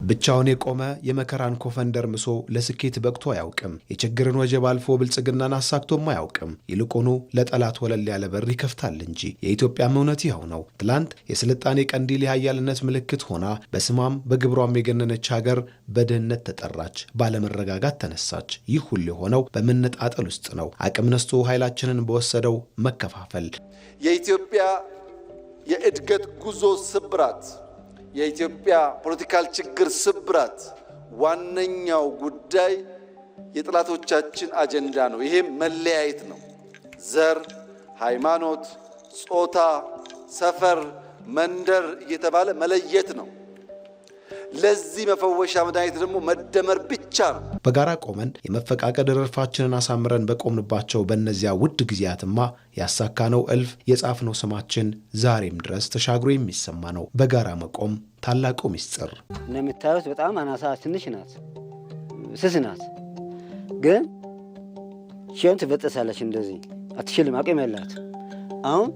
ብቻውን የቆመ የመከራን ኮፈንደር ምሶ ለስኬት በቅቶ አያውቅም። የችግርን ወጀብ አልፎ ብልጽግናን አሳክቶም አያውቅም። ይልቁኑ ለጠላት ወለል ያለ በር ይከፍታል እንጂ። የኢትዮጵያም እውነት ይኸው ነው። ትላንት የስልጣኔ ቀንዲል የኃያልነት ምልክት ሆና በስሟም በግብሯም የገነነች ሀገር በድህነት ተጠራች፣ ባለመረጋጋት ተነሳች። ይህ ሁሉ የሆነው በመነጣጠል ውስጥ ነው። አቅም ነስቶ ኃይላችንን በወሰደው መከፋፈል። የኢትዮጵያ የእድገት ጉዞ ስብራት፣ የኢትዮጵያ ፖለቲካል ችግር ስብራት ዋነኛው ጉዳይ የጥላቶቻችን አጀንዳ ነው። ይሄም መለያየት ነው። ዘር፣ ሃይማኖት፣ ጾታ፣ ሰፈር፣ መንደር እየተባለ መለየት ነው። ለዚህ መፈወሻ መድኃኒት ደግሞ መደመር ብቻ ነው። በጋራ ቆመን የመፈቃቀድ ረድፋችንን አሳምረን በቆምንባቸው በእነዚያ ውድ ጊዜያትማ ያሳካነው እልፍ የጻፍነው ስማችን ዛሬም ድረስ ተሻግሮ የሚሰማ ነው። በጋራ መቆም ታላቁ ሚስጥር። እንደምታዩት በጣም አናሳ ትንሽ ናት፣ ስስ ናት። ግን ሺውን ትበጠሳለች። እንደዚህ አትችልም፣ አቅም ያላት። አሁን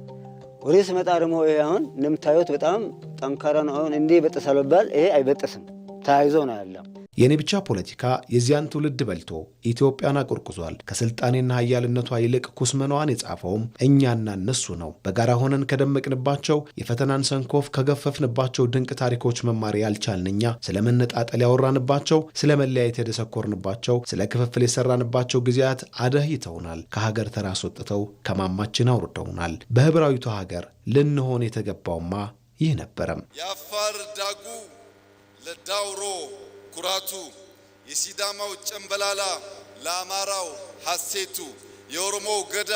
ወሬ ስመጣ ደግሞ ይሄ አሁን እንደምታዩት በጣም ጠንካራ ነው። አሁን እንዴ በጠሳል ባል ይሄ አይበጠስም፣ ተያይዞ ነው ያለው። የኔ ብቻ ፖለቲካ የዚያን ትውልድ በልቶ ኢትዮጵያን አቆርቁዟል። ከስልጣኔና ኃያልነቷ ይልቅ ኩስመናዋን የጻፈውም እኛና እነሱ ነው። በጋራ ሆነን ከደመቅንባቸው የፈተናን ሰንኮፍ ከገፈፍንባቸው ድንቅ ታሪኮች መማር ያልቻልን እኛ ስለ መነጣጠል ያወራንባቸው፣ ስለ መለያየት የደሰኮርንባቸው፣ ስለ ክፍፍል የሰራንባቸው ጊዜያት አደህይተውናል። ከሀገር ተራ አስወጥተው ከማማችን አውርደውናል። በህብራዊቷ ሀገር ልንሆን የተገባውማ ይህ ነበረም። የአፋር ዳጉ ለዳውሮ ኩራቱ፣ የሲዳማው ጨምበላላ ለአማራው ሐሴቱ፣ የኦሮሞው ገዳ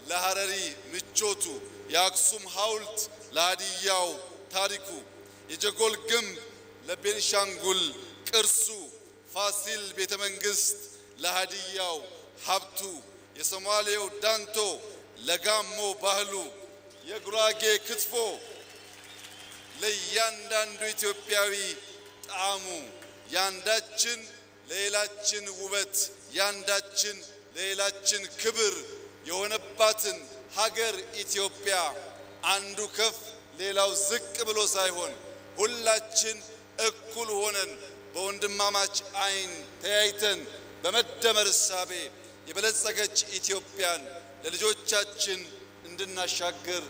ለሐረሪ ምቾቱ፣ የአክሱም ሐውልት ለሃዲያው ታሪኩ፣ የጀጎል ግንብ ለቤንሻንጉል ቅርሱ፣ ፋሲል ቤተ መንግሥት ለሃዲያው ሀብቱ፣ የሶማሌው ዳንቶ ለጋሞ ባህሉ፣ የጉራጌ ክትፎ ለእያንዳንዱ ኢትዮጵያዊ ጣዕሙ፣ ያንዳችን ለሌላችን ውበት፣ ያንዳችን ለሌላችን ክብር የሆነባትን ሀገር ኢትዮጵያ አንዱ ከፍ ሌላው ዝቅ ብሎ ሳይሆን ሁላችን እኩል ሆነን በወንድማማች አይን ተያይተን በመደመር እሳቤ የበለጸገች ኢትዮጵያን ለልጆቻችን እንድናሻገር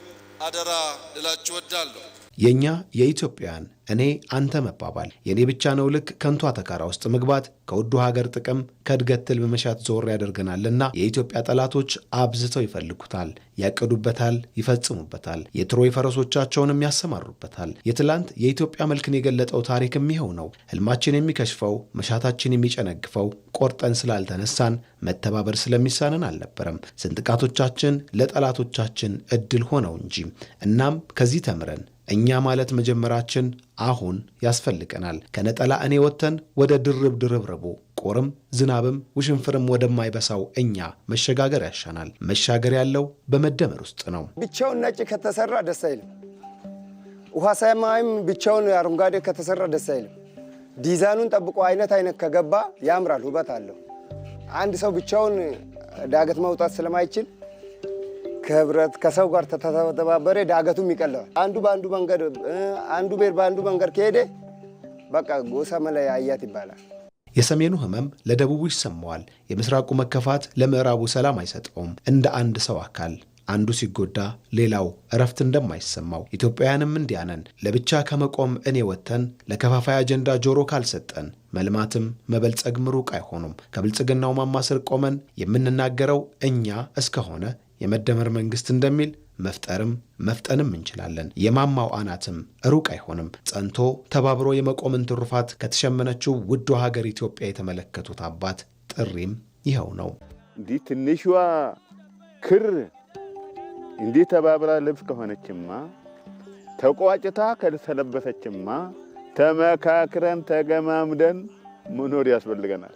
አደራ ልላችሁ እወዳለሁ። የኛ የኢትዮጵያን እኔ አንተ መባባል የኔ ብቻ ነው ልክ ከንቱ አተካራ ውስጥ መግባት ከውዱ ሀገር ጥቅም ከእድገት ትልም መሻት ዞር ያደርገናልና የኢትዮጵያ ጠላቶች አብዝተው ይፈልጉታል፣ ያቀዱበታል፣ ይፈጽሙበታል፣ የትሮይ ፈረሶቻቸውንም ያሰማሩበታል። የትላንት የኢትዮጵያ መልክን የገለጠው ታሪክም ይኸው ነው። ህልማችን የሚከሽፈው፣ መሻታችን የሚጨነግፈው ቆርጠን ስላልተነሳን መተባበር ስለሚሳነን አልነበረም። ስንጥቃቶቻችን ለጠላቶቻችን እድል ሆነው እንጂ። እናም ከዚህ ተምረን እኛ ማለት መጀመራችን አሁን ያስፈልገናል። ከነጠላ እኔ ወተን ወደ ድርብ ረቡ ቆርም ዝናብም ውሽንፍርም ወደማይበሳው እኛ መሸጋገር ያሻናል። መሻገር ያለው በመደመር ውስጥ ነው። ብቻውን ነጭ ከተሰራ ደስ አይልም። ውሃ ሰማይም ብቻውን አረንጓዴ ከተሰራ ደስ አይልም። ዲዛይኑን ጠብቆ አይነት ከገባ ያምራል፣ ውበት አለው። አንድ ሰው ብቻውን ዳገት መውጣት ስለማይችል ከህብረት ከሰው ጋር ተተባበረ ዳገቱም ይቀለዋል። አንዱ በአንዱ መንገድ አንዱ ቤር በአንዱ መንገድ ከሄደ በቃ ጎሳ መለያየት ይባላል። የሰሜኑ ህመም ለደቡቡ ይሰማዋል። የምስራቁ መከፋት ለምዕራቡ ሰላም አይሰጠውም። እንደ አንድ ሰው አካል አንዱ ሲጎዳ ሌላው እረፍት እንደማይሰማው ኢትዮጵያውያንም እንዲያነን ለብቻ ከመቆም እኔ ወተን ለከፋፋይ አጀንዳ ጆሮ ካልሰጠን መልማትም መበልጸግም ሩቅ አይሆኑም። ከብልጽግናው ማማስር ቆመን የምንናገረው እኛ እስከሆነ የመደመር መንግስት እንደሚል መፍጠርም መፍጠንም እንችላለን። የማማው አናትም ሩቅ አይሆንም። ጸንቶ ተባብሮ የመቆምን ትሩፋት ከተሸመነችው ውድ ሀገር ኢትዮጵያ የተመለከቱት አባት ጥሪም ይኸው ነው። እንዲህ ትንሿ ክር እንዲህ ተባብራ ልብስ ከሆነችማ ተቋጭታ ከተለበሰችማ ተመካክረን ተገማምደን መኖር ያስፈልገናል።